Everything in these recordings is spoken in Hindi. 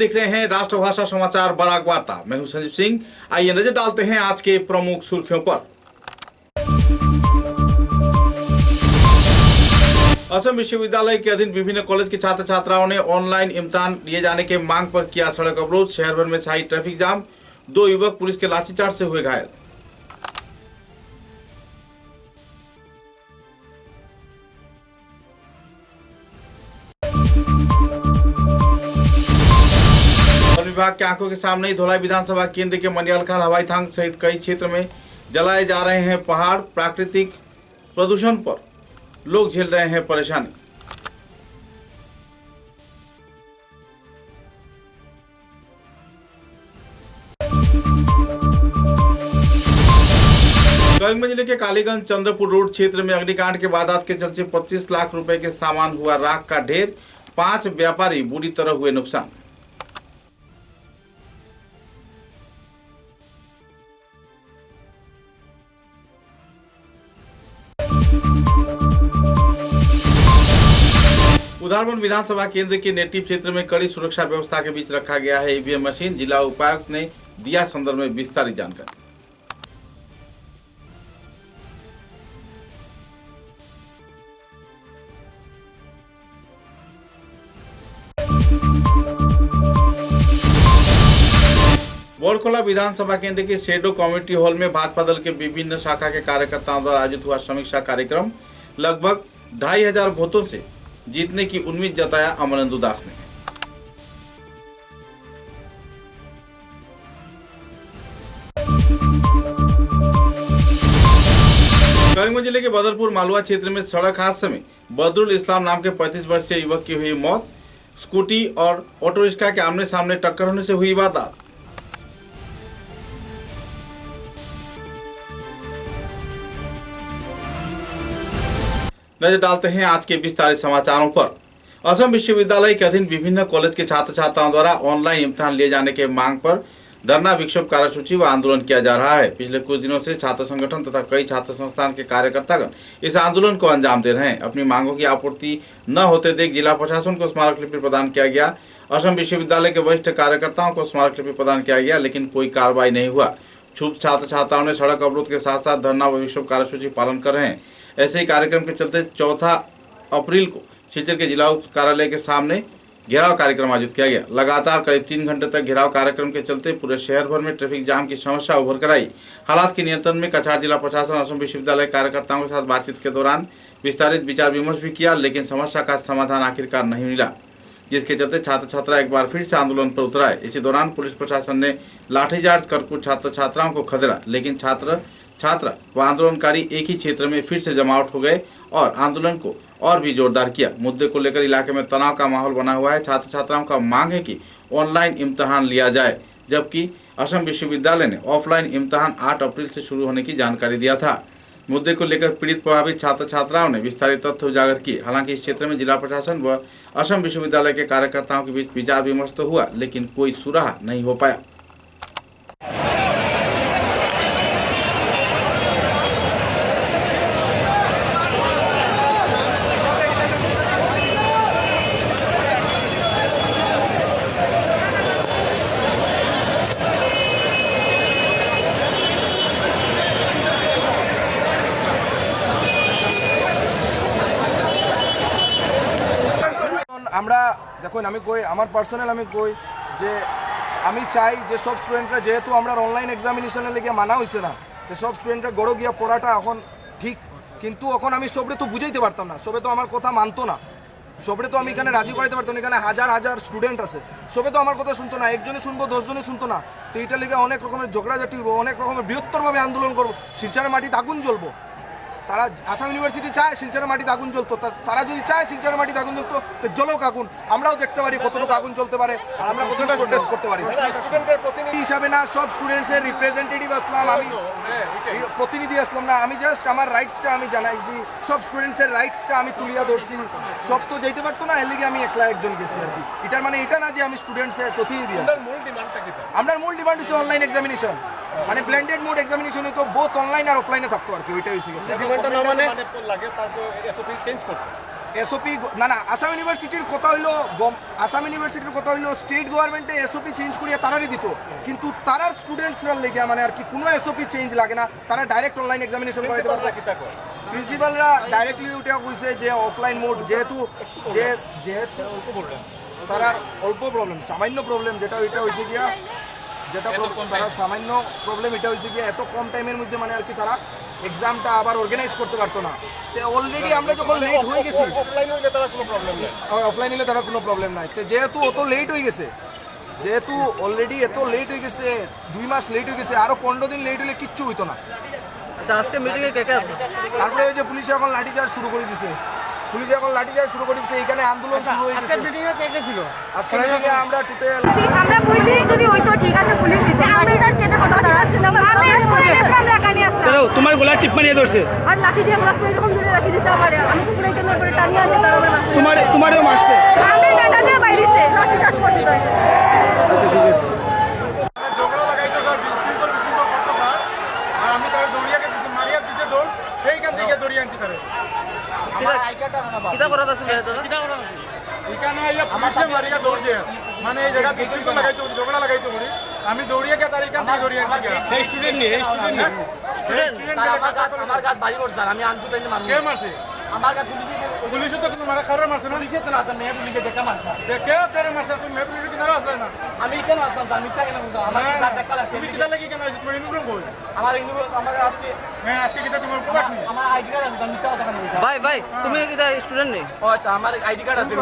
देख रहे हैं राष्ट्रभाषा समाचार बराक वार्ता। मैं हूं संजीव सिंह। आइए नजर डालते हैं आज के प्रमुख सुर्खियों पर। असम विश्वविद्यालय के अधीन विभिन्न कॉलेज के छात्र छात्राओं ने ऑनलाइन इम्तिहान लिए जाने के मांग पर किया सड़क अवरोध। शहर भर में छाई ट्रैफिक जाम। 2 युवक पुलिस के लाठीचार्ज से हुए घायल। वन विभाग के आंखों के सामने ही धोलाई विधानसभा केंद्र के मनियालखाल हवाई थांग सहित कई क्षेत्र में जलाए जा रहे हैं पहाड़। प्राकृतिक प्रदूषण पर लोग झेल रहे हैं परेशानी। करीमगंज जिले के कालीगंज चंद्रपुर रोड क्षेत्र में अग्निकांड के वारदात के चलते 25 लाख रुपए के सामान हुआ राख का ढेर। 5 व्यापारी बुरी तरह हुए नुकसान। उधारवन विधानसभा केंद्र के नेटिव क्षेत्र में कड़ी सुरक्षा व्यवस्था के बीच रखा गया है ईवीएम मशीन। जिला उपायुक्त ने दिया संदर्भ में विस्तारित जानकारी। बोरखोला विधानसभा केंद्र के शेडो कम्युनिटी हॉल में भाजपा दल के विभिन्न शाखा के कार्यकर्ताओं द्वारा आयोजित हुआ समीक्षा कार्यक्रम। लगभग 2500 वोटों से जीतने की उम्मीद जताया अमरेंद्र दास ने। करीमगंज जिले के बदरपुर मालवा क्षेत्र में सड़क हादसे में बदरुल इस्लाम नाम के 35 वर्षीय युवक की हुई मौत। स्कूटी और ऑटो रिक्शा के आमने सामने टक्कर होने से हुई वारदात। नजर डालते हैं आज के विस्तारित समाचारों पर। असम विश्वविद्यालय के अधीन विभिन्न कॉलेज के छात्र छात्राओं द्वारा ऑनलाइन इम्तिहान लिए जाने के मांग पर धरना, विक्षोभ, कार्यसूची व आंदोलन किया जा रहा है। पिछले कुछ दिनों से छात्र संगठन तथा कई छात्र संस्थान के कार्यकर्तागण इस आंदोलन को अंजाम दे रहे हैं। अपनी मांगों की आपूर्ति न होते देख जिला प्रशासन को स्मारक लिपि प्रदान किया गया। असम विश्वविद्यालय के वरिष्ठ कार्यकर्ताओं को स्मारक लिपि प्रदान किया गया, लेकिन कोई कार्रवाई नहीं हुआ। क्षुब्ध छात्र छात्राओं ने सड़क अवरोध के साथ साथ धरना व विक्षोभ कार्यसूची पालन कर रहे हैं। ऐसे ही कार्यक्रम के चलते 4 अप्रैल को सिलचर के जिला उप कार्यालय के सामने घेराव कार्यक्रम आयोजित किया गया। लगातार करीब 3 घंटे तक घेराव कार्यक्रम के चलते पूरे शहर भर में ट्रैफिक जाम की समस्या उभर कर आई। हालात के नियंत्रण में कछार जिला प्रशासन असम विश्वविद्यालय कार्यकर्ताओं के साथ बातचीत के दौरान विस्तारित विचार विमर्श भी किया, लेकिन समस्या का समाधान आखिरकार नहीं मिला, जिसके चलते छात्र छात्रा एक बार फिर से आंदोलन पर उतर आए। इसी दौरान पुलिस प्रशासन ने लाठीचार्ज कर कुछ छात्र छात्राओं को खदेड़ा, लेकिन छात्र व आंदोलनकारी एक ही क्षेत्र में फिर से जमावट हो गए और आंदोलन को और भी जोरदार किया। मुद्दे को लेकर इलाके में तनाव का माहौल बना हुआ है। छात्र छात्राओं का मांग है कि ऑनलाइन इम्तिहान लिया जाए, जबकि असम विश्वविद्यालय ने ऑफलाइन इम्तिहान 8 अप्रैल से शुरू होने की जानकारी दिया था। मुद्दे को लेकर पीड़ित प्रभावित छात्र छात्राओं ने विस्तारित तथ्य उजागर किए। हालांकि इस क्षेत्र में जिला प्रशासन व असम विश्वविद्यालय के कार्यकर्ताओं के बीच विचार विमर्श तो हुआ, लेकिन कोई सुराहा नहीं हो पाया। আমরা দেখুন আমি কই আমার পার্সোনাল আমি কই যে আমি চাই যে সব স্টুডেন্টরা যেহেতু আমরা অনলাইন এক্সামিনেশনের লেগে মানা হয়েছে না, যে সব স্টুডেন্টরা গড়ো গিয়া পড়াটা এখন ঠিক, কিন্তু এখন আমি সবরে তো বুঝাইতে পারতাম না, সবে তো আমার কথা মানতো না, সবরে তো আমি এখানে রাজি করাইতে পারতাম না। এখানে হাজার হাজার স্টুডেন্ট আছে, সবে তো আমার কথা শুনতো না, একজনে শুনবো 10 জনে শুনতো না। তো এইটার লেগে অনেক রকমের ঝগড়াঝাটি হইব, অনেক রকমের বৃহত্তরভাবে আন্দোলন করবো। শিলচরের মাটিতে আগুন জ্বলবো। তারা আসাম ইউনিভার্সিটি চায় শিলচরের মাটিতে আগুন জ্বলতো, তারা যদি চায় শিলচরের মাটিতে আগুন জ্বলতো তো জ্বলুক আগুন, আমরাও দেখতে পারি কতটুকু আগুন জ্বলতে পারে আর আমরা কতটা প্রোটেস্ট করতে পারি। স্টুডেন্টের প্রতিনিধি হিসাবে না, সব স্টুডেন্টসের রিপ্রেজেন্টেটিভ আসলাম, আমি প্রতিনিধি আসলাম না, আমি জাস্ট আমার রাইটসটা আমি জানাইছি, সব স্টুডেন্টসের রাইটসটা আমি তুলিয়া ধরছি। সব তো যেতে পারতো না, এর লিগে আমি একলা একজন গেছি আর কি। এটার মানে এটা না যে আমি স্টুডেন্টসের প্রতিনিধি। আমার মূল ডিমান্ড হচ্ছে অনলাইন এক্সামিনেশন, মানে ব্লেন্ডেড মোড এক্সামিনেশন হতো, বোথ অনলাইন আর অফলাইনে থাকতো আর কি। ওইটাই হয়েছে ডিমান্ডটা না, মানে লাগে তারপর এসওপি চেঞ্জ করতে এসওপি না না আসাম ইউনিভার্সিটির কথা হইলো আসাম ইউনিভার্সিটির কথা হইলো স্টেট গভর্নমেন্টে এসওপি চেঞ্জ করিয়া তারারই দিত, কিন্তু তারার স্টুডেন্টসরা লেগে মানে আর কি কোনো এসওপি চেঞ্জ লাগে না, তারা ডাইরেক্ট অনলাইন এক্সামিনেশন করাইতে পারবে। প্রিন্সিপালরা ডাইরেক্টলি উঠে কইছে যে অফলাইন মোড যেহেতু তারার অল্প প্রবলেম সামান্য প্রবলেম যেটা ওইটা হয়েছে গিয়া তারা সামান্য প্রবলেম এটা হয়েছে গিয়া এত কম টাইমের মধ্যে মানে আর কি তারা এক্সামটা আবার অর্গানাইজ করতে পারতো না। তো অলরেডি আমরা যখন লেট হয়ে গেছি অফলাইন হলে তারা কোনো প্রবলেম নেই, অফলাইন হলে তারা কোনো প্রবলেম নাই। তো যেহেতু অত লেট হয়ে গেছে, যেহেতু অলরেডি এত লেট হয়ে গেছে 2 মাস লেট হয়ে গেছে, আরও 15 দিন লেট হলে কিচ্ছু হইতো না। আচ্ছা আজকে মিটিংয়ে কে কে আছে? তারপরে ওই যে পুলিশ এখন লাঠিচার্জ শুরু করে দিছে, এখানে আন্দোলন শুরু হয়ে গেছে। আজকে মিটিংয়ে আমরা টোটাল আমরা বুঝি যদি হইতো ঠিক আছে পুলিশ হইতো আমরা জাস্ট কেটে কথা তারা আমি স্কুলে ফ্রম লাগানি আছে তোমার গলা টিপ মারিয়ে ধরছে আর লাঠি দিয়ে গলা পুরো এরকম ধরে রাখি দিছে আমারে, আমি তো পুরো কেন করে টানিয়ে আনতে তারা আমার মাথা তোমারও মারছে আমি বেটা দিয়ে বাইরেছে লাঠি চার্জ করতে তাই। আচ্ছা ঠিক আছে ঝগড়া লাগাইতো স্যার, বিশৃঙ্খল করতো স্যার, আর আমি তার দৌড়িয়াকে দিছি, মারিয়া দিছে দৌড়, এইখান থেকে দৌড়িয়ে আনছি তারে। কিতা করাত আছে এখানে আইয়া পুলিশে মারিয়া দৌড় দিয়ে মানে এই জায়গা বিশৃঙ্খল লাগাইতো, ঝগড়া লাগাইতো বলি, আমি দৌড়িয়ে তার এখান থেকে দৌড়িয়ে আনছি। স্টুডেন্ট নিয়ে আমার গাত বাড়ি করছে আমি আনতু তাইলে মারু কে মারছে? আমার গাত পুলিশে তো কোনো মারা খারাপ মারছে না, পুলিশে তো না মেয়ে পুলিশে দেখা মারছে কে তেরে মারছে? তুমি মেয়ে পুলিশের কিনারে আসলে না, আমি কেন আসলাম আমি মিথ্যা কেন বলতাম আমার গাত দেখা লাগছে তুমি কিতা লাগি কেন আসছো? তোমার ইউনিফর্ম কই? আমার আজকে হ্যাঁ আজকে কিতা তোমার প্রকাশ নেই? আমার আইডি কার্ড আছে মিথ্যা কথা কেন বলতাম ভাই তুমি কিতা স্টুডেন্ট নেই? ও আচ্ছা আমার আইডি কার্ড আছে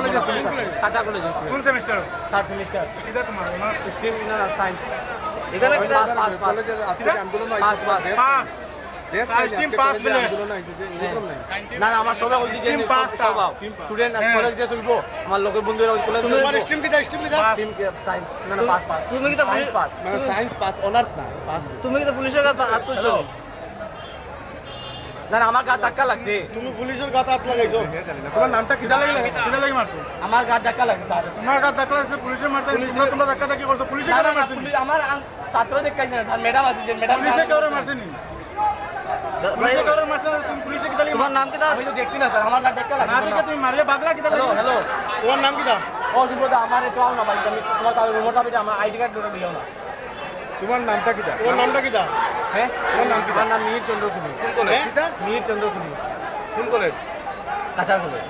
কাঁচা কলেজে কোন সেমিস্টার? 3rd সেমিস্টার কিতা তোমার? স্ট্রিম না সায়েন্স এখানে কিতা কলেজের আজকে আন্দোলন পাস পাস স্ট্রিম পাস বলে না না আমার সবাই বলছি যে Stream pass তা। স্টুডেন্ট কলেজ ড্রেস হইব আমার লোকের বন্ধুরা কলেজ তোমার স্ট্রিম কিতা? স্ট্রিম কিতা? স্ট্রিম সায়েন্স না না পাস তুমি কি পাস মানে সায়েন্স পাস অনার্স না পাস। তুমি কি পুলিশের কাছে আত্মস্থ না না আমার গাত ধাক্কা লাগছে তুমি পুলিশের গাত হাত লাগাইছো? তোমার নামটা কিতা লাগি কিতা লাগি মারছো? আমার গাত ধাক্কা লাগছে স্যার তোমার গাত ধাক্কা লাগছে, পুলিশের মারতে তোমরা ধাক্কা ধাক্কি করছো, পুলিশে কেন মারছে? আমার ছাত্র দেখাইছে না স্যার ম্যাডাম আছে যে ম্যাডাম পুলিশে কেউ মারছে নি? পুলিশে কেউ মারছে না? তুমি পুলিশে কিতা লাগি? তোমার নাম কি আমি তো দেখছি না স্যার আমার গাত ধাক্কা না লাগছে দেখে তুমি মারিয়া বাগলা কিতা লাগি? হ্যালো তোমার নাম কিতা? ও সুব্রত আমার একটু আও না ভাই তুমি তোমার তাহলে রুমটা বিটা আমার আইডি কার্ড ধরে দিও না তোমার নামটা কিটা? তোমার নামটা কিতা? হ্যাঁ তোমার নাম কিতা? আমার নাম মিহির চন্দ্রকুনি কোন কলেজ? কিতা? মিহির চন্দ্রকুনি কোন কলেজ? কাঁচার কলেজ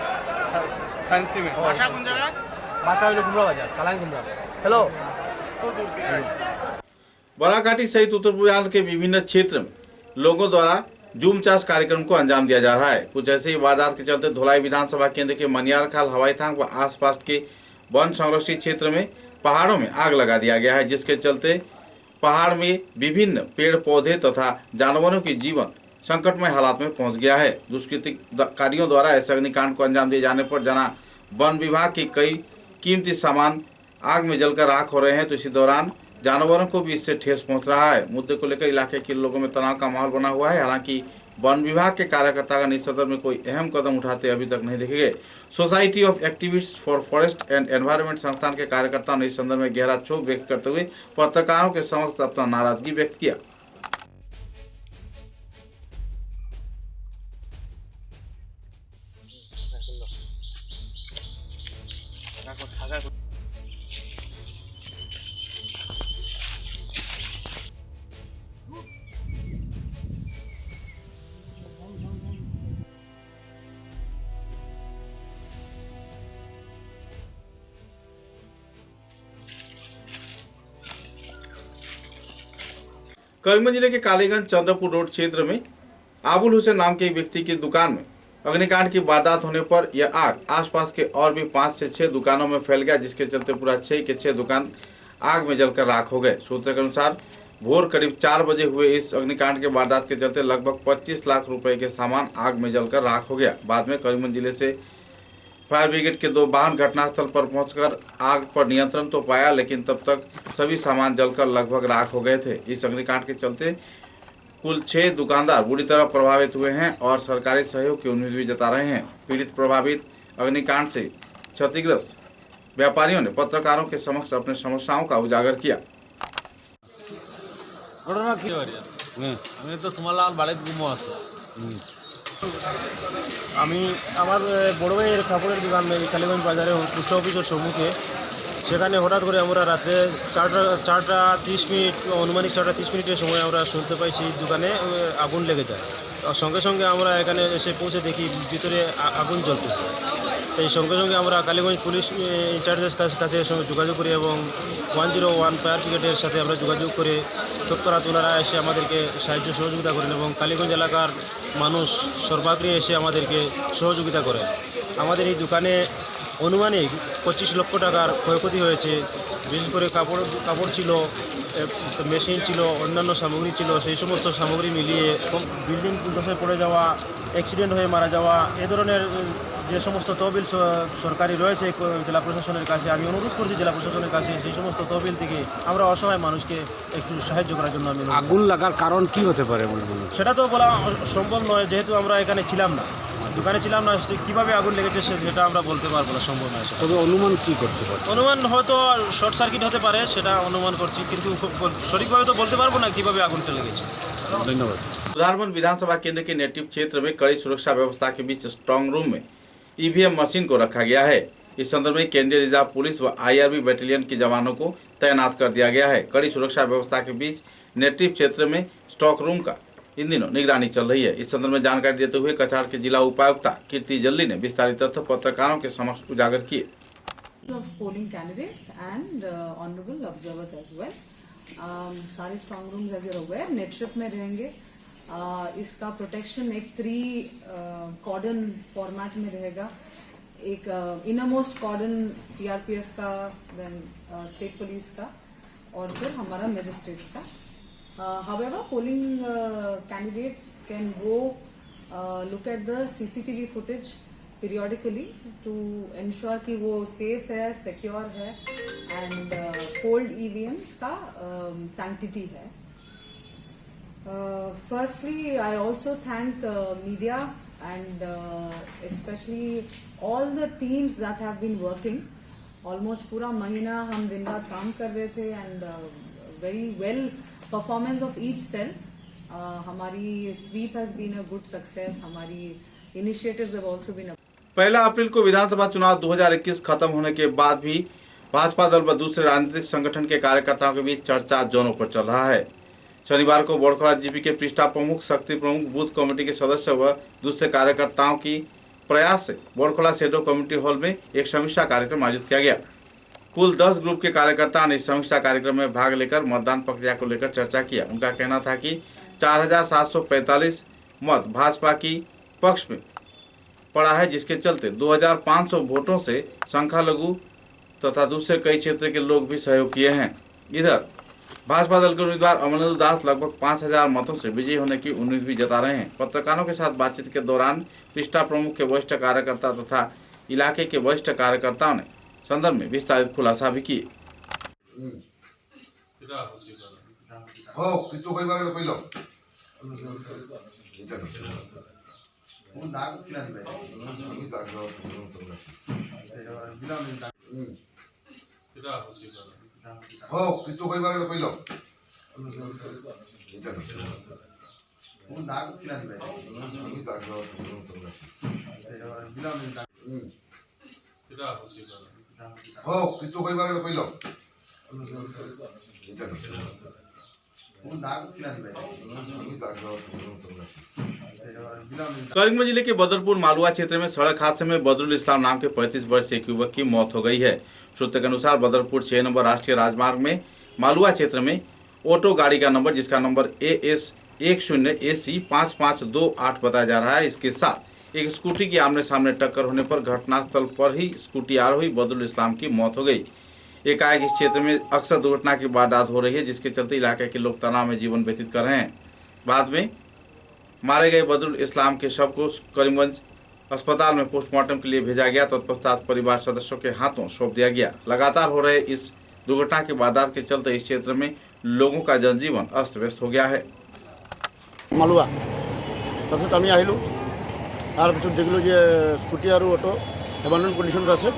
সায়েন্স টিমে। ভাষা কোন জায়গা? भाषा हलो कुमड़ा बाजार कालांग कुमड़ा हेलो बराकाठी सहित उत्तर पूर्वांचल के विभिन्न क्षेत्र में लोगों द्वारा जूम चाष कार्यक्रम को अंजाम दिया जा रहा है। कुछ ऐसे ही वारदात के चलते धुलाई विधानसभा केंद्र के मनियारखाल हवाई थांग व आसपास के वन संरक्षित क्षेत्र में पहाड़ों में आग लगा दिया गया है, जिसके चलते पहाड़ में विभिन्न पेड़ पौधे तथा जानवरों की जीवन संकटमय हालात में पहुंच गया है। दुष्कृतिकारियों द्वारा ऐसे अग्निकांड को अंजाम दिए जाने पर जना वन विभाग के कई कीमती सामान आग में जलकर राख हो रहे हैं, तो इसी दौरान जानवरों को भी इससे ठेस पहुंच रहा है। मुद्दे को लेकर इलाके के लोगों में तनाव का माहौल बना हुआ है। हालांकि वन विभाग के कार्यकर्तागण इस सदर में कोई अहम कदम उठाते अभी तक नहीं देखे गए। Society of activists for forest and environment संस्थान के कार्यकर्ताओं ने इस संदर्भ में गहरा क्षोभ व्यक्त करते हुए पत्रकारों के समक्ष अपना नाराजगी व्यक्त किया। करीमगंज जिले के कालीगंज चंद्रपुर रोड क्षेत्र में आबुल हुसैन नाम के एक व्यक्ति की दुकान में अग्निकांड की वारदात होने पर यह आग आसपास के और भी 5 से 6 दुकानों में फैल गया, जिसके चलते पूरा 6 के 6 दुकान आग में जलकर राख हो गए। सूत्रों के अनुसार भोर करीब 4 बजे हुए इस अग्निकांड के वारदात के चलते लगभग 25 लाख रुपए के सामान आग में जलकर राख हो गया। बाद में करीमगंज जिले से फायर ब्रिगेड के 2 वाहन घटनास्थल पर पहुंचकर आग पर नियंत्रण तो पाया, लेकिन तब तक सभी सामान जलकर लगभग राख हो गए थे। इस अग्निकांड के चलते कुल 6 दुकानदार बुरी तरह प्रभावित हुए हैं और सरकारी सहयोग की उम्मीद भी जता रहे हैं। पीड़ित प्रभावित अग्निकांड से क्षतिग्रस्त व्यापारियों ने पत्रकारों के समक्ष अपनी समस्याओं का उजागर किया। ঘটনা কি আমি তো তোমার লাল বাড়িতে ঘুমো আছে আমি আমার বড় ভাইয়ের কাপড়ের দোকান কালীগঞ্জ বাজারে পোস্ট অফিসের সম্মুখে, সেখানে হঠাৎ করে আমরা রাত্রে 4:30 অনুমানিক 4:30 সময় আমরা শুনতে পাইছি দোকানে আগুন লেগে যায়। সঙ্গে সঙ্গে আমরা এখানে এসে পৌঁছে দেখি ভিতরে আগুন জ্বলতেছে। এই সঙ্গে সঙ্গে আমরা কালীগঞ্জ পুলিশ ইনচার্জের কাছে সঙ্গে যোগাযোগ করি এবং 101 ফায়ার ব্রিগেডের সাথে আমরা যোগাযোগ করে তৎক্ষণাৎ ওনারা এসে আমাদেরকে সাহায্য সহযোগিতা করেন এবং কালীগঞ্জ এলাকার মানুষ সর্বাগ্রে এসে আমাদেরকে সহযোগিতা করে। আমাদের এই দোকানে অনুমানিক 25 লক্ষ টাকার ক্ষয়ক্ষতি হয়েছে। বিশেষ করে কাপড় ছিল, মেশিন ছিল, অন্যান্য সামগ্রী ছিল। সেই সমস্ত সামগ্রী মিলিয়ে বিল্ডিং ধসে পড়ে যাওয়া, অ্যাক্সিডেন্ট হয়ে মারা যাওয়া, এ ধরনের যে সমস্ত তহবিল সরকারি রয়েছে জেলা প্রশাসনের কাছে, আমি অনুরোধ করছি জেলা প্রশাসনের কাছে সেই সমস্ত তহবিল থেকে আমরা অসহায় মানুষকে একটু সাহায্য করার জন্য আমি আগুন লাগার কারণ কি হতে পারে মনে হয়? সেটা তো বলা সম্ভব নয়, যেহেতু আমরা এখানে ছিলাম না, দোকানে ছিলাম না। কীভাবে আগুন লেগেছে সেটা আমরা বলতে পারবো না, সম্ভব নয়। তবে অনুমান কি করতে পারে? অনুমান হয়তো শর্ট সার্কিট হতে পারে, সেটা অনুমান করছি, কিন্তু সঠিকভাবে তো বলতে পারবো না কীভাবে আগুনটা লেগেছে। ধন্যবাদ। सुधारबंद विधानसभा केंद्र के नेटिव क्षेत्र में कड़ी सुरक्षा व्यवस्था के बीच स्ट्रांग रूम में ईवीएम मशीन को रखा गया है। इस संदर्भ में केंद्रीय रिजर्व पुलिस व IRB बटालियन के जवानों को तैनात कर दिया गया है। कड़ी सुरक्षा व्यवस्था के बीच नेटिव क्षेत्र में स्टॉक रूम का इन दिनों निगरानी चल रही है। इस संदर्भ में जानकारी देते हुए कछार के जिला उपायुक्ता कीर्ति जल्ली ने विस्तारित तथ्य पत्रकारों के समक्ष उजागर किए। Of polling candidates and honorable observers as well. सारे strong rooms as you're aware नेटशिप में रहेंगे। इसका प्रोटेक्शन एक 3 कॉर्डन फॉर्मेट में रहेगा। एक इनरमोस्ट कॉर्डन CRPF का, देन स्टेट पुलिस का, और फिर हमारा मजिस्ट्रेट्स का। However, polling candidates can go look at the CCTV footage periodically to ensure कि वो safe है, secure है, and polled EVMs का sanctity है। Firstly, I also thank media and especially all the teams that have been working. Almost पूरा महीना हम दिन रात काम कर रहे थे and very well performance of each cell. हमारी sweep has been a good success. हमारी initiatives have also been 1 अप्रैल को विधानसभा चुनाव 2021 खत्म होने के बाद भी भाजपा दल व दूसरे राजनीतिक संगठन के कार्यकर्ताओं के बीच चर्चा जोरों पर चल रहा है। शनिवार को बोड़खला जीपी के पृष्ठा प्रमुख, शक्ति प्रमुख, बूथ कमेटी के सदस्य व दूसरे कार्यकर्ताओं की प्रयास से बोड़खला शेडो कम्युनिटी हॉल में एक समीक्षा कार्यक्रम आयोजित किया गया। कुल 10 ग्रुप के कार्यकर्ताओं ने इस समीक्षा कार्यक्रम में भाग लेकर मतदान प्रक्रिया को लेकर चर्चा किया। उनका कहना था कि 4745 मत भाजपा की पक्ष में पड़ा है, जिसके चलते 2500 वोटों से संख्या लघु तथा दूसरे कई क्षेत्र के लोग भी सहयोग किए हैं। इधर भाजपा दल के उम्मीदवार अमरेंद्र दास लगभग 5000 मतों से विजयी होने की उम्मीद भी जता रहे हैं। पत्रकारों के साथ बातचीत के दौरान पृष्ठा प्रमुख के वरिष्ठ कार्यकर्ता तथा इलाके के वरिष्ठ कार्यकर्ताओं ने संदर्भ में विस्तारित खुलासा भी किए। करीमगंज जिले के बदरपुर मालुआ क्षेत्र में सड़क हादसे में बदरुल इस्लाम नाम के 35 वर्षीय एक युवक की मौत हो गई है। सूत्र के अनुसार बदरपुर 6 नंबर राष्ट्रीय राजमार्ग में मालुआ क्षेत्र में ऑटो गाड़ी का नंबर, जिसका नंबर AS 10AC 5528 बताया जा रहा है, इसके साथ एक स्कूटी की आमने सामने टक्कर होने पर घटनास्थल पर ही स्कूटी आरोही बदरुल इस्लाम की मौत हो गई। एकाएक इस क्षेत्र में अक्सर दुर्घटना की वारदात हो रही है, जिसके चलते इलाके के लोग तनाव में जीवन व्यतीत कर रहे हैं। बाद में मारे गए बदरुल इस्लाम के शव को करीमगंज अस्पताल में पोस्टमार्टम के लिए भेजा गया। तत्पश्चात परिवार सदस्यों के हाथों सौंप दिया गया। लगातार हो रहे इस दुर्घटना की वारदात के चलते इस क्षेत्र में लोगों का जनजीवन अस्त व्यस्त हो गया है। मालुआ তাৰপিছত আমি আহিলোঁ, তাৰপিছত দেখিলোঁ যে স্কুটি আৰু অটো এবান্ডন কণ্ডিশ্যনত আছে।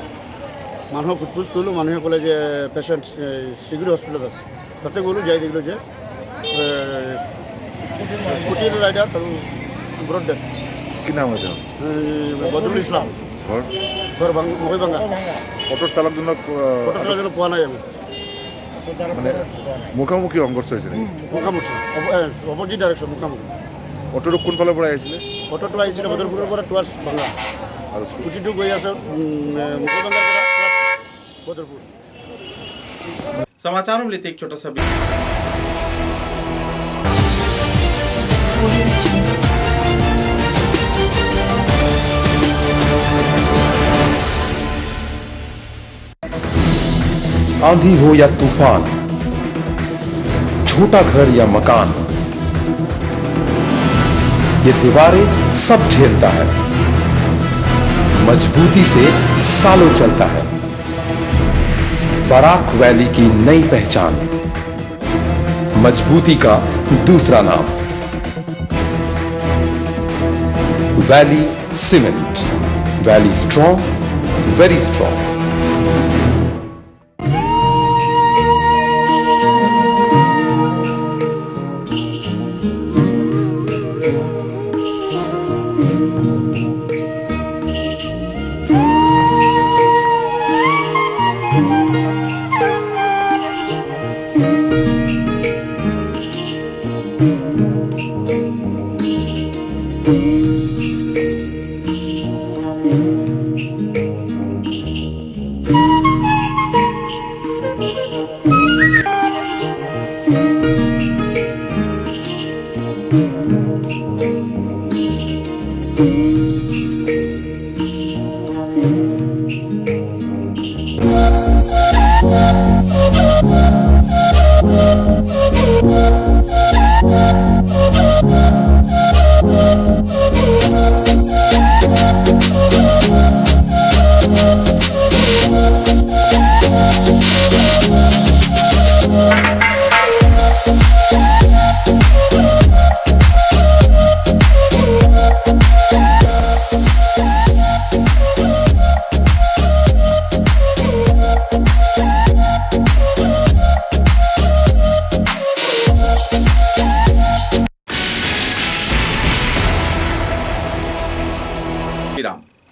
মানুহক সোধপোছ কৰিলোঁ, মানুহে ক'লে যে পেচেণ্ট চিগুৰি হস্পিটেলত আছে। তাতে গ'লোঁ, যাই দেখিলোঁ যে স্কুটিৰ ৰাইডাৰ আৰু ব্ৰড ডেথ কি নাম হয়েছে বদরুল ইসলাম ঘর ঘর মহিবাঙ্গা। অটোর চালক জন্য ফটোটার জন্য পোয়া নাই আমি মানে মুখামুখি সংঘর্ষ হয়েছে নাকি? মুখামুখি অপোজিট ডাইরেকশন মুখামুখি। অটোর কোন ফালৰ পৰা আহিছিলে? অটোটো আহিছিলে বদরপুরের পৰা টুৱাৰ্ছ ভাঙ্গা আৰু স্কুটিটো গৈ আছে মুখিবাঙ্গাৰ পৰা বদরপুর। समाचारों में लेते एक छोटा सा ब्रेक। आंधी हो या तूफान, छोटा घर या मकान, ये दीवारें सब झेलता है, मजबूती से सालों चलता है। बराक वैली की नई पहचान, मजबूती का दूसरा नाम, valley cement. Valley strong, very strong.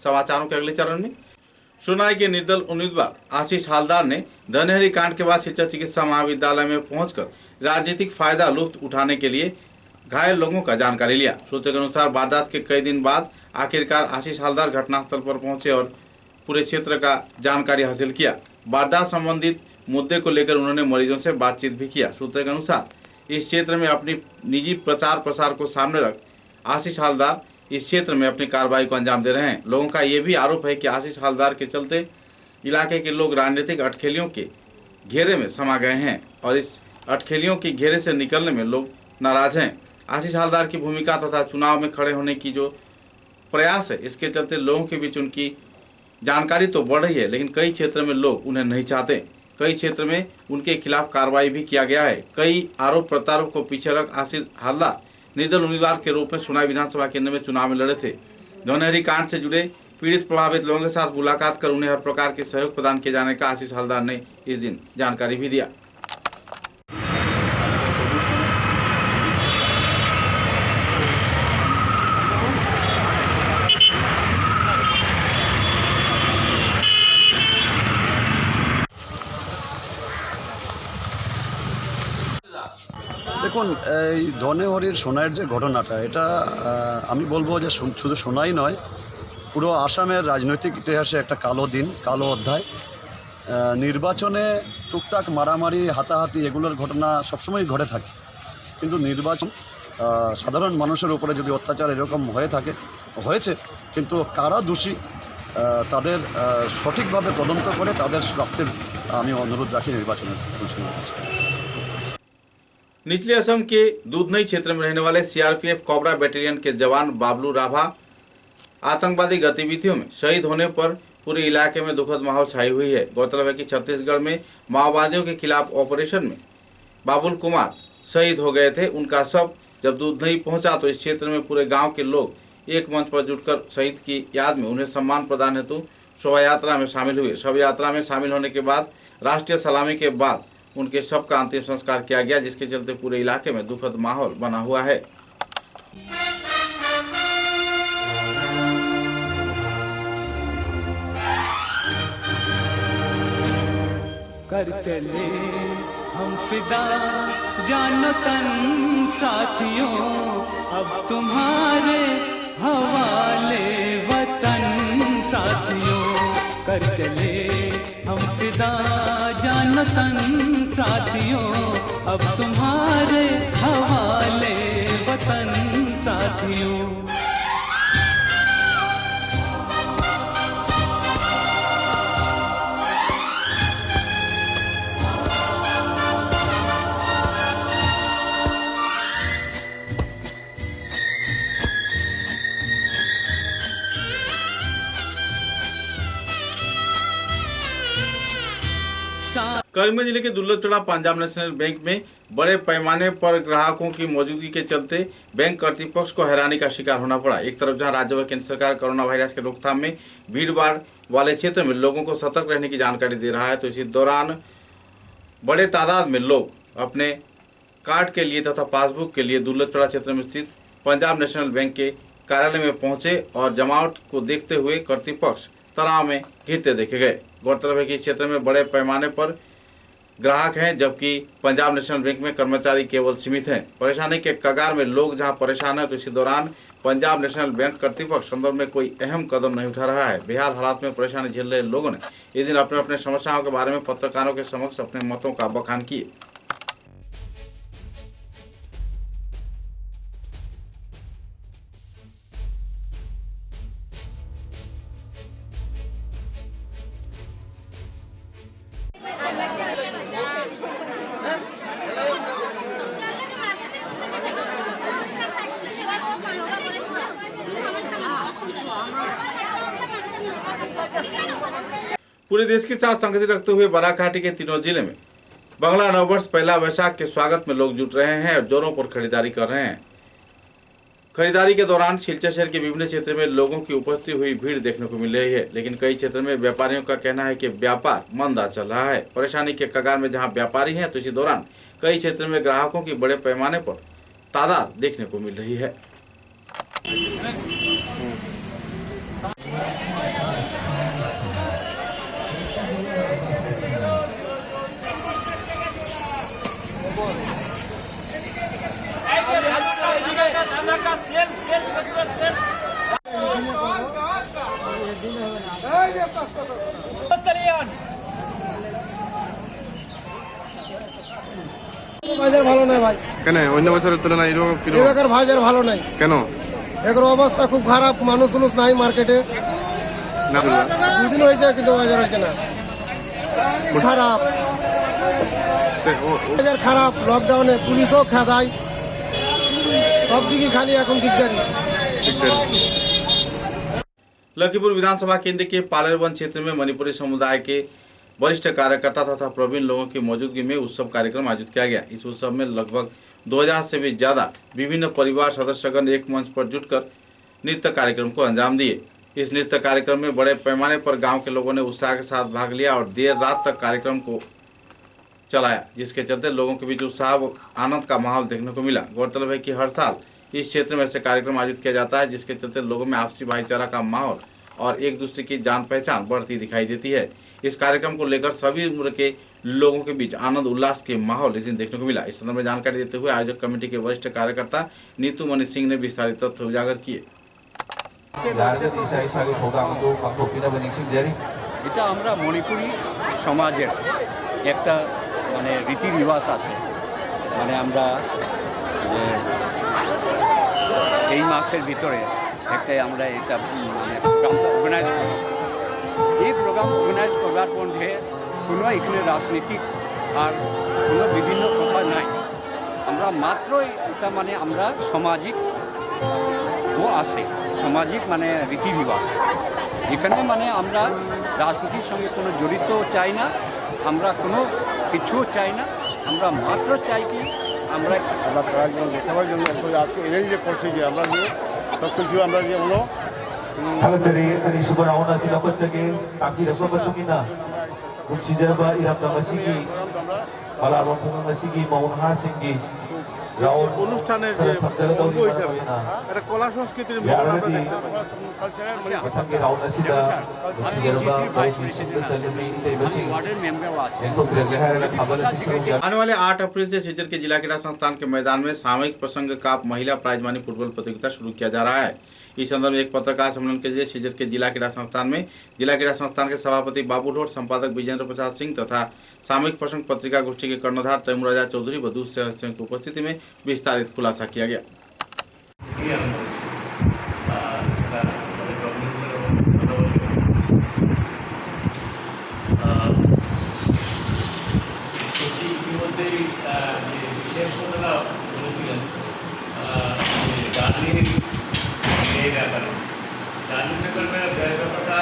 समाचारों के अगले चरण में सुनाई के निर्दल उम्मीदवार आशीष हालदार ने धनहरी कांड के बाद शिक्षा चिकित्सा महाविद्यालय में पहुंचकर राजनीतिक फायदा लुफ्त उठाने के लिए घायल लोगों का जानकारी लिया। सूत्रों के अनुसार वारदात के कई दिन बाद आखिरकार आशीष हालदार घटनास्थल पर पहुंचे और पूरे क्षेत्र का जानकारी हासिल किया। वारदात संबंधित मुद्दे को लेकर उन्होंने मरीजों से बातचीत भी किया। सूत्रों के अनुसार इस क्षेत्र में अपनी निजी प्रचार प्रसार को सामने रख आशीष हालदार इस क्षेत्र में अपनी कार्रवाई को अंजाम दे रहे हैं। लोगों का ये भी आरोप है कि आशीष हालदार के चलते इलाके के लोग राजनीतिक अटखेलियों के घेरे में समा गए हैं और इस अटखेलियों के घेरे से निकलने में लोग नाराज हैं। आशीष हालदार की भूमिका तथा चुनाव में खड़े होने की जो प्रयास है, इसके चलते लोगों के बीच उनकी जानकारी तो बढ़ रही है, लेकिन कई क्षेत्र में लोग उन्हें नहीं चाहते। कई क्षेत्र में उनके खिलाफ कार्रवाई भी किया गया है। कई आरोप प्रत्यारोप को पीछे रख आशीष हालदार निर्दल उम्मीदवार के रूप में सुनाई विधानसभा केंद्र में चुनाव में लड़े थे। धनहरी कांड से जुड़े पीड़ित प्रभावित लोगों के साथ मुलाकात कर उन्हें हर प्रकार के सहयोग प्रदान किए जाने का आशीष हालदार ने इस दिन जानकारी भी दिया। দেখুন, এই ধনেহরির সোনাইয়ের যে ঘটনাটা, এটা আমি বলবো যে শুধু সোনাই নয়, পুরো আসামের রাজনৈতিক ইতিহাসে একটা কালো দিন, কালো অধ্যায়। নির্বাচনে টুকটাক মারামারি, হাতাহাতি এগুলোর ঘটনা সবসময় ঘটে থাকে, কিন্তু নির্বাচন সাধারণ মানুষের উপরে যদি অত্যাচার এরকম হয়ে থাকে, হয়েছে, কিন্তু কারা দোষী তাদের সঠিকভাবে তদন্ত করে তাদের শাস্তির আমি অনুরোধ রাখি নির্বাচনের কমিশনের কাছে। निचले असम के दूधनई क्षेत्र में रहने वाले सीआरपीएफ कोबरा बैटालियन के जवान बाबलू राभा आतंकवादी गतिविधियों में शहीद होने पर पूरे इलाके में दुखद माहौल छाई हुई है। गौरतलब है कि छत्तीसगढ़ में माओवादियों के खिलाफ ऑपरेशन में बाबुल कुमार शहीद हो गए थे। उनका शव जब दूधनई पहुंचा तो इस क्षेत्र में पूरे गांव के लोग एक मंच पर जुटकर शहीद की याद में उन्हें सम्मान प्रदान हेतु शोभा यात्रा में शामिल हुए। शव यात्रा में शामिल होने के बाद राष्ट्रीय सलामी के बाद उनके शव का अंतिम संस्कार किया गया, जिसके चलते पूरे इलाके में दुखद माहौल बना हुआ है। कर चले हम फिदा जान तन साथियों, अब तुम्हारे हवाले वतन साथियों, कर चले हम फिदा जान तन साथियों, अब तुम्हारे हवाले वतन साथियों। करीमगंज जिले के दुल्लतचड़ा पंजाब नेशनल बैंक में बड़े पैमाने पर ग्राहकों की मौजूदगी के चलते बैंक कर्तृपक्ष को हैरानी का शिकार होना पड़ा। एक तरफ जहां राज्य व केंद्र सरकार कोरोना वायरस के रोकथाम में भीड़ भाड़ वाले क्षेत्र में लोगों को सतर्क रहने की जानकारी दे रहा है, तो इसी दौरान बड़े तादाद में लोग अपने कार्ड के लिए तथा पासबुक के लिए दुल्लतचड़ा क्षेत्र में स्थित पंजाब नेशनल बैंक के कार्यालय में पहुंचे और जमावट को देखते हुए कर्तृपक्ष तनाव में घिरते देखे गए। गौरतलब है कि इस क्षेत्र में बड़े पैमाने पर ग्राहक हैं, जबकि पंजाब नेशनल बैंक में कर्मचारी केवल सीमित हैं। परेशानी के कगार में लोग जहां परेशान हैं, तो इसी दौरान पंजाब नेशनल बैंक कर्तृपक्ष संदर्भ में कोई अहम कदम नहीं उठा रहा है। बेहाल हालात में परेशानी झेल रहे लोगों ने इस दिन अपने अपने समस्याओं के बारे में पत्रकारों के समक्ष अपने मतों का बखान किए। पूरे देश के साथ संगति रखते हुए बाराघाटी के तीनों जिले में बंगला नववर्ष पहला वैशाख के स्वागत में लोग जुट रहे हैं और जोरों पर खरीदारी कर रहे हैं। खरीदारी के दौरान सिलचर शहर के विभिन्न क्षेत्र में लोगों की उपस्थित हुई भीड़ देखने को मिल रही है, लेकिन कई क्षेत्र में व्यापारियों का कहना है कि व्यापार मंदा चल रहा है। परेशानी के कगार में जहां व्यापारी हैं, तो इसी दौरान कई क्षेत्र में ग्राहकों की बड़े पैमाने पर तादाद देखने को मिल रही है। বাজার ভালো নয় ভাই। কেন অন্য বছরের তুলনায় এবারের বাজার ভালো নাই কেন? এগুলো অবস্থা খুব খারাপ, মানুষ নাই মার্কেটে। দুদিন হয়েছে কিন্তু বাজার হচ্ছে না, খারাপ বাজার খারাপ। লকডাউনে পুলিশও খেদায়, সব দিকে খালি এখন দিকদারি। लखीमपुर विधानसभा केंद्र के पालेरवन क्षेत्र में मणिपुरी समुदाय के वरिष्ठ कार्यकर्ता तथा प्रवीण लोगों की मौजूदगी में उत्सव कार्यक्रम आयोजित किया गया। इस उत्सव में लगभग 2000 से भी ज्यादा विभिन्न परिवार सदस्यगण एक मंच पर जुटकर नृत्य कार्यक्रम को अंजाम दिए। इस नृत्य कार्यक्रम में बड़े पैमाने पर गांव के लोगों ने उत्साह के साथ भाग लिया और देर रात तक कार्यक्रम को चलाया, जिसके चलते लोगों के बीच उत्साह व आनंद का माहौल देखने को मिला। गौरतलब है कि हर साल इस क्षेत्र में ऐसे कार्यक्रम आयोजित किया जाता है, जिसके चलते लोगों में आपसी भाईचारा का माहौल और एक दूसरे की जान पहचान बढ़ती दिखाई देती है। इस कार्यक्रम को लेकर सभी उम्र के लोगों के बीच आनंद उल्लास के माहौल इस दिन देखने को मिला। इस संदर्भ में जानकारी देते हुए आयोजक कमेटी के वरिष्ठ कार्यकर्ता नीतू मणि सिंह ने विस्तारित तथ्य उजागर किए। এটা আমরা মণিপুরি সমাজের একটা মানে রীতি রিবাজ আছে, মানে আমরা এই মাসের ভিতরে একটাই আমরা এটা মানে প্রোগ্রামটা অর্গানাইজ করি। এই প্রোগ্রাম অর্গানাইজ করবার মধ্যে কোনো এখানে রাজনীতিক আর কোনো বিভিন্ন কথা নাই। আমরা মাত্রই এটা মানে আমরা সামাজিক ও আছে, সামাজিক মানে রীতি রিবাজ। এখানে মানে আমরা রাজনীতির সঙ্গে কোনো জড়িত চাই না, আমরা কোনো কিছু চাই না, আমরা মাত্র চাই কি আমরা দেখাবার জন্য আজকে এই যে করছি যে আমরা যে সব কিছু আমরা যে হলো Hagari ani subarauna sila pagtagi akira so batumina consider ba iram da masigi pala ron masigi maunha singi অনুষ্ঠানের যে অঙ্গ হিসাবে একটা কলা সংস্কৃতির মিলন আমরা দেখতে পাই। वार्डन मेंबर आने वाले 8 अप्रैल से शिलचर के जिला क्रीड़ा संस्थान के मैदान में सामूहिक प्रसंग कप महिला प्राइजमानी फुटबॉल प्रतियोगिता शुरू किया जा रहा है। इस संदर्भ में एक पत्रकार सम्मेलन के लिए शिलचर के जिला क्रीड़ा संस्थान में जिला क्रीड़ा संस्थान के सभापति बाबू ढोट, संपादक विजेंद्र प्रसाद सिंह तथा सामूहिक प्रसंग पत्रिका गोष्ठी के कर्णधार तैमूर चौधरी व दूसरे सदस्यों की उपस्थिति में विस्तारित खुलासा किया गया। ব্যাপারটা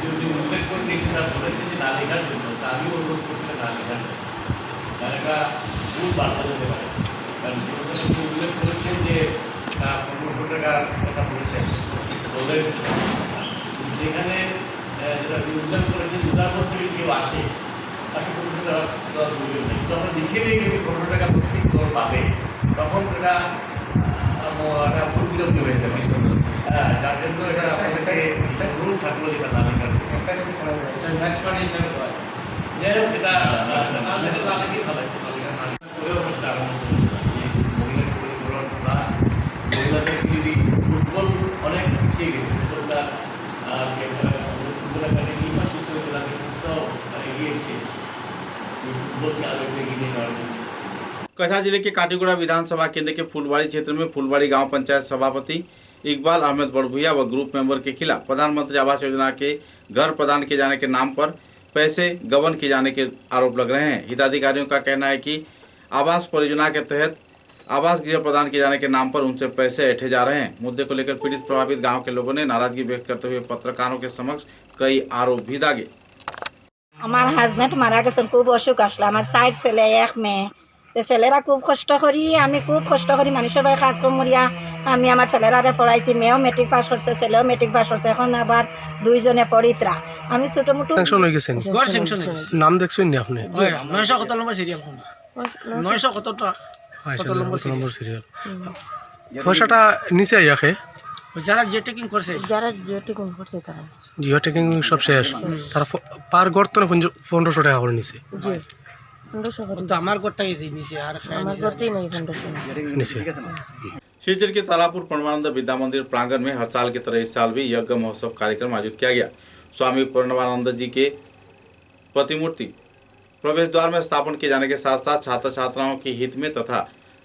যদি উল্লেখ করে দিয়েছি তার বলেছে যে না লেখার জন্য তা আমিও অনুরোধ করছিলাম না লেখার জন্য, কারণ এটা খুব বার্তা যেতে পারে। কারণ তিনি উল্লেখ করেছেন যে 1500 টাকার কথা বলেছেন, বলেন সেখানে যেটা উল্লেখ করেছেন উদার মধ্যে কেউ আসে তাকে 1500 টাকা দেওয়ার প্রয়োজন নেই। তখন লিখে নিয়ে যদি 1500 টাকা প্রত্যেক দল পাবে তখন এটা একটা ভুল বিরক্তি হয়ে যাবে। হ্যাঁ, যার জন্য এটা আপনাদেরকে রুল থাকলো যেটা না লেখার যাই হোক এটা অনেকেই ভালো করেও মহিলা পরিকল্পনা প্লাস মহিলাদেরকে যদি ফুটবল অনেক পিছিয়ে গেছে ফুটবল একাডেমি বা শিক্ষক জেলাকে সংস্থাও এগিয়েছে ফুটবলকে আরো এগিয়ে নিয়ে যাওয়ার জন্য। कछा जिले के काटीगुड़ा विधानसभा केंद्र के फुलवाड़ी क्षेत्र में फुलवाड़ी गांव पंचायत सभापति इकबाल अहमद बड़भुइया व ग्रुप मेंबर के खिलाफ प्रधानमंत्री आवास योजना के घर प्रदान किए जाने के नाम पर पैसे गबन किए जाने के आरोप लग रहे हैं। हिताधिकारियों का कहना है कि आवास परियोजना के तहत आवास गृह प्रदान किए जाने के नाम पर उनसे पैसे ऐंठे जा रहे हैं। मुद्दे को लेकर पीड़ित प्रभावित गाँव के लोगों ने नाराजगी व्यक्त करते हुए पत्रकारों के समक्ष कई आरोप भी दागे। আমার হাজব্যান্ড মারা গেছেন, খুব অসুখ আসলো, আমার 4 ছেলে 1 মেয়ে। ছেলেরা খুব কষ্ট করি, আমি খুব কষ্ট করি মানুষের বাড়ি কাজ কম করিয়া আমি আমার ছেলেরা পড়াইছি। মেয়েও মেট্রিক পাস করছে, ছেলেও মেট্রিক পাস করছে, এখন আবার 2 জনে পড়িত্রা। আমি ছোট মোটো নাম দেখছেন নি আপনি? 900 কত নম্বর সিরিয়াল 900 কতটা কত নম্বর সিরিয়াল পয়সাটা নিচে আইয়াকে যারা যে টেকিং করছে যারা টেকিং করছে তারা জিও টেকিং সব শেষ, তারা পার গড় তো 1500 টাকা করে নিছে। জি 1500 করে তো আমার গড়টাই নিছে আর আমার গড়তেই নাই 1500 নিছে। शिलचर के तालापुर परमानंद विद्या मंदिर प्रांगण में हर साल की तरह इस साल भी यज्ञ महोत्सव कार्यक्रम आयोजित किया गया। स्वामी परमानंद जी के प्रतिमूर्ति प्रवेश द्वार में स्थापन किए जाने के साथ साथ छात्र छात्राओं के हित में तथा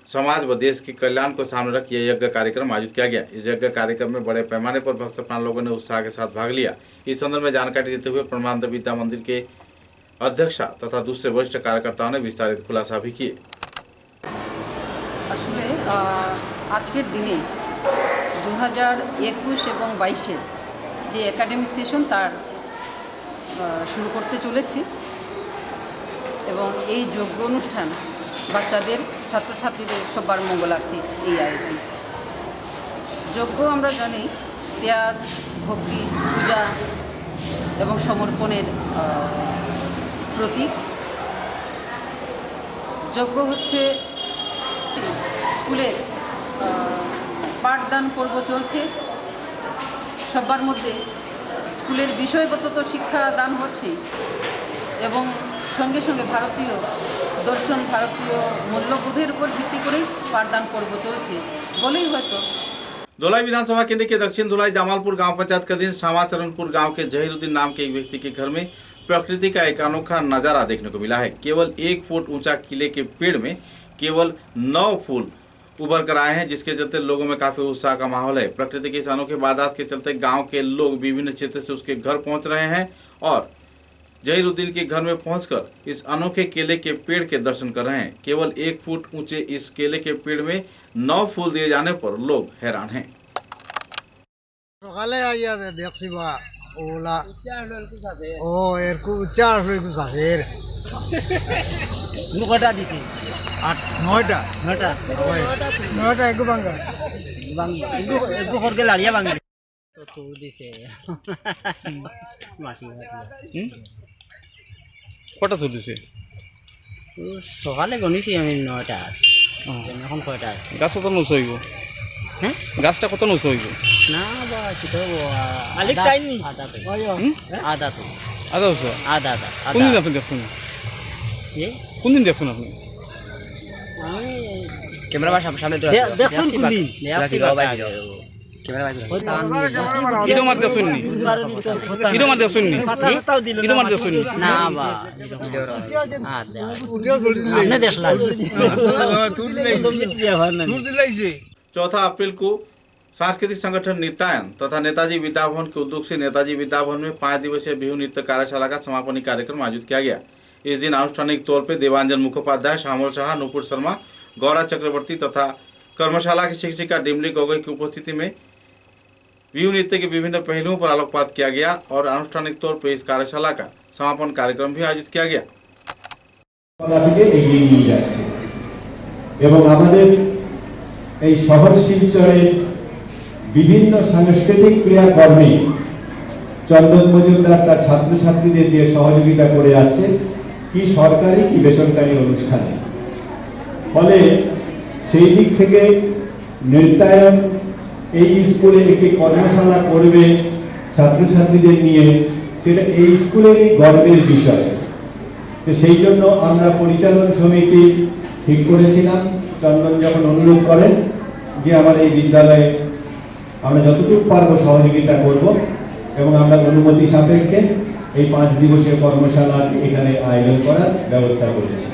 समाज व देश के कल्याण को सामने रख यह यज्ञ कार्यक्रम आयोजित किया गया। इस यज्ञ कार्यक्रम में बड़े पैमाने पर भक्त प्राण लोगों ने उत्साह के साथ भाग लिया। इस संदर्भ में जानकारी देते हुए परमानंद विद्या मंदिर के अध्यक्षा तथा दूसरे वरिष्ठ कार्यकर्ताओं ने विस्तारित खुलासा भी किए। আসলে আজকের দিনে 2021 এবং 22-এর যে একাডেমিক সেশন তার শুরু করতে চলেছি এবং এই যোগ্য অনুষ্ঠান বাচ্চাদের ছাত্রছাত্রীদের সবার মঙ্গলার্থে এই আয়োজন। যজ্ঞ আমরা জানি ত্যাগ, ভক্তি, পূজা এবং সমর্পণের প্রতীক। যজ্ঞ হচ্ছে স্কুলের পাঠদান পর্ব চলছে, সবার মধ্যে স্কুলের বিষয়গত তো শিক্ষা দান হচ্ছে এবং সঙ্গে সঙ্গে ভারতীয় দর্শন, ভারতীয় মূল্যবোধের উপর ভিত্তি করেই पाठदान पर्व चलছে বলেই হয়তো। धोलाई विधानसभा केंद्र के दक्षिण धोलाई जामालपुर गांव पंचायत के अधीन सामाचरणपुर गांव के जहीरुद्दीन नाम के एक व्यक्ति के घर में प्रकृति का एक अनोखा नजारा देखने को मिला है। केवल 1 फुट ऊंचा किले के पेड़ में केवल 9 फूल उभर कर आए हैं, जिसके चलते लोगों में काफी उत्साह का माहौल है। प्रकृति के इस अनोखे वारदात के चलते गांव के लोग विभिन्न क्षेत्र से उसके घर पहुंच रहे हैं और जहीरुद्दीन के घर में पहुंचकर इस अनोखे केले के पेड़ के दर्शन कर रहे हैं। केवल 1 फुट ऊंचे इस केले के पेड़ में 9 फूल दिए जाने पर लोग हैरान हैं। সকালে আইয়া দেখছি বা ওলা ও এরকম উচ্চার হয়ে গুছাফের কটা দিছি 9টা একটু বাঙ্গা একটু হরকে লাড়িয়া বাঙ্গা তো তো দিছে মাটি কটা তুলিছে সকালে গনিছি আমি 9টা এখন কয়টা গাছ কত নষ্ট হইব হ্যাঁ গাছটা কত নষ্ট হইব না বা কি করব মালিক টাইনি আদা তো আদা তো আদা হচ্ছে আদা আদা কোনদিন আপনি দেখছেন কোনদিন দেখছেন আপনি আমি ক্যামেরা সামনে দেখছেন কোনদিন কিরো মার দেখছেন নি কিরো মার দেখছেন নি কিরো মার দেখছেন নি না বা আপনি দেখলেন चौथा अप्रैल को सांस्कृतिक संगठन नृत्यायन तथा नेताजी विद्याभवन के उद्योग से नेताजी विद्याभवन में 5 दिवसीय बिहू नृत्य कार्यशाला का समापनी कार्यक्रम आयोजित किया गया। इस दिन आनुष्ठानिक तौर पर देवांजन मुखोपाध्याय, श्यामल शाह, नुपुर शर्मा, गौरा चक्रवर्ती तथा कर्मशाला की शिक्षिका डिमली गोगोई की उपस्थिति में बिहू नृत्य के विभिन्न पहलुओं पर आलोकपात किया गया और आनुष्ठानिक तौर पर इस कार्यशाला का समापन कार्यक्रम भी आयोजित किया गया। এই শহর শিলচরের বিভিন্ন সাংস্কৃতিক ক্রিয়াকর্মে চন্দন মজুমদার তার ছাত্রছাত্রীদের দিয়ে সহযোগিতা করে আসছে, কি সরকারি কি বেসরকারি অনুষ্ঠানে। ফলে সেই দিক থেকে নৃত্যায়ন এই স্কুলে একটি কর্মশালা করবে ছাত্রছাত্রীদের নিয়ে, সেটা এই স্কুলেরই গর্বের বিষয়। তো সেই জন্য আমরা পরিচালন সমিতি ঠিক করেছিলাম, চন্দন যখন অনুরোধ করেন যে আমার এই বিদ্যালয়ে আমরা যতটুকু পারবো সহযোগিতা করব এবং আমরা অনুমতি সাপেক্ষে এই 5 দিবসীয় কর্মশালা এখানে আয়োজন করার ব্যবস্থা করেছি।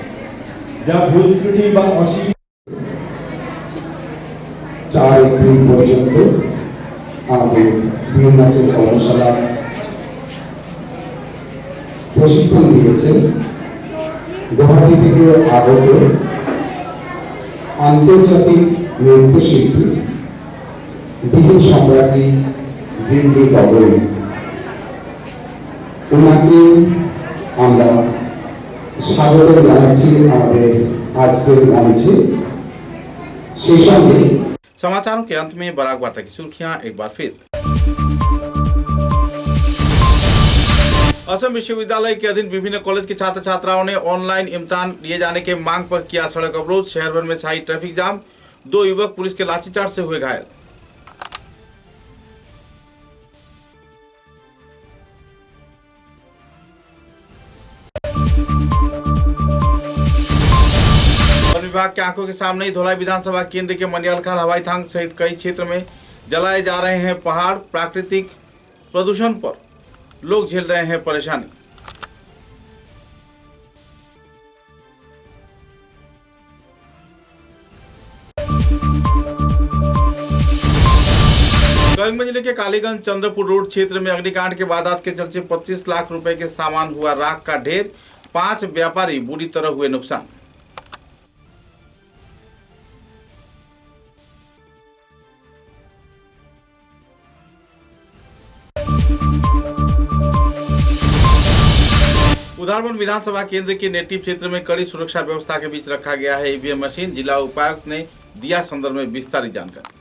যা ভুল ত্রুটি বা অসুবিধা 4 এপ্রিল পর্যন্ত আমাদের বিহু নাচের কর্মশালা প্রশিক্ষণ দিয়েছেন গুয়াহাটি থেকে আগত আন্তর্জাতিক নৃত্যশিল্পী বিহু সম্রাজ্ঞী ডিমলি গগৈ। ওনাকে আমরা স্বাগত জানাচ্ছি আমাদের আজকের মঞ্চে। সেই সঙ্গে समाचारों के अंत में बराक वार्ता की सुर्खियां एक बार फिर। असम विश्वविद्यालय के अधीन विभिन्न कॉलेज के छात्र छात्राओं ने ऑनलाइन इम्तिहान लिए जाने के मांग पर किया सड़क अवरोध। शहर भर में छाई ट्रैफिक जाम, 2 युवक पुलिस के लाठीचार्ज से हुए घायल। वन विभाग के आंखों के सामने ही धोलाई विधानसभा केंद्र के मनियालखाल हवाई थांग सहित कई क्षेत्र में जलाए जा रहे हैं पहाड़। प्राकृतिक प्रदूषण पर लोग झेल रहे हैं परेशानी। करीमगंज जिले के कालीगंज चंद्रपुर रोड क्षेत्र में अग्निकांड के वारदात के चलते 25 लाख रुपए के सामान हुआ राख का ढेर। 5 व्यापारी बुरी तरह हुए नुकसान। उधारवन विधानसभा केंद्र के नेटिव क्षेत्र में कड़ी सुरक्षा व्यवस्था के बीच रखा गया है ईवीएम मशीन। जिला उपायुक्त ने दिया संदर्भ में विस्तारित जानकारी।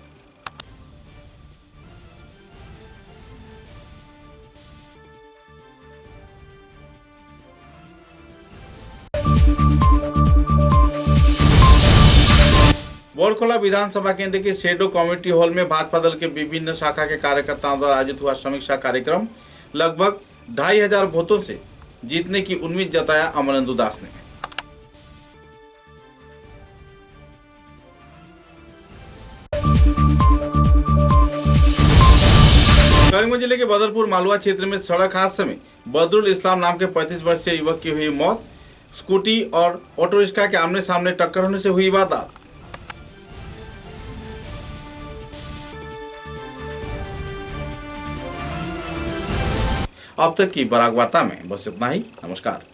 बोरखोला विधानसभा केंद्र के शेडो कमेटी हॉल में भाजपा दल के विभिन्न शाखा के कार्यकर्ताओं द्वारा आयोजित हुआ समीक्षा कार्यक्रम। लगभग 2500 वोटों से जीतने की उम्मीद जताया अमरेंद्र दास ने। करीमगंज जिले के बदरपुर मालवा क्षेत्र में सड़क हादसे में बदरुल इस्लाम नाम के 35 वर्षीय युवक की हुई मौत। स्कूटी और ऑटो रिक्शा के आमने सामने टक्कर होने से हुई वारदात। अब तक की बराक वार्ता में बस इतना ही। नमस्कार।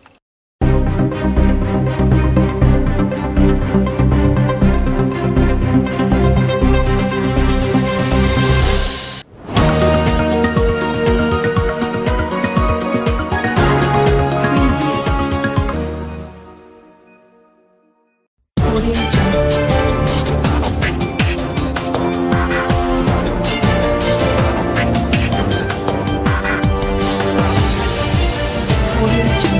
Audio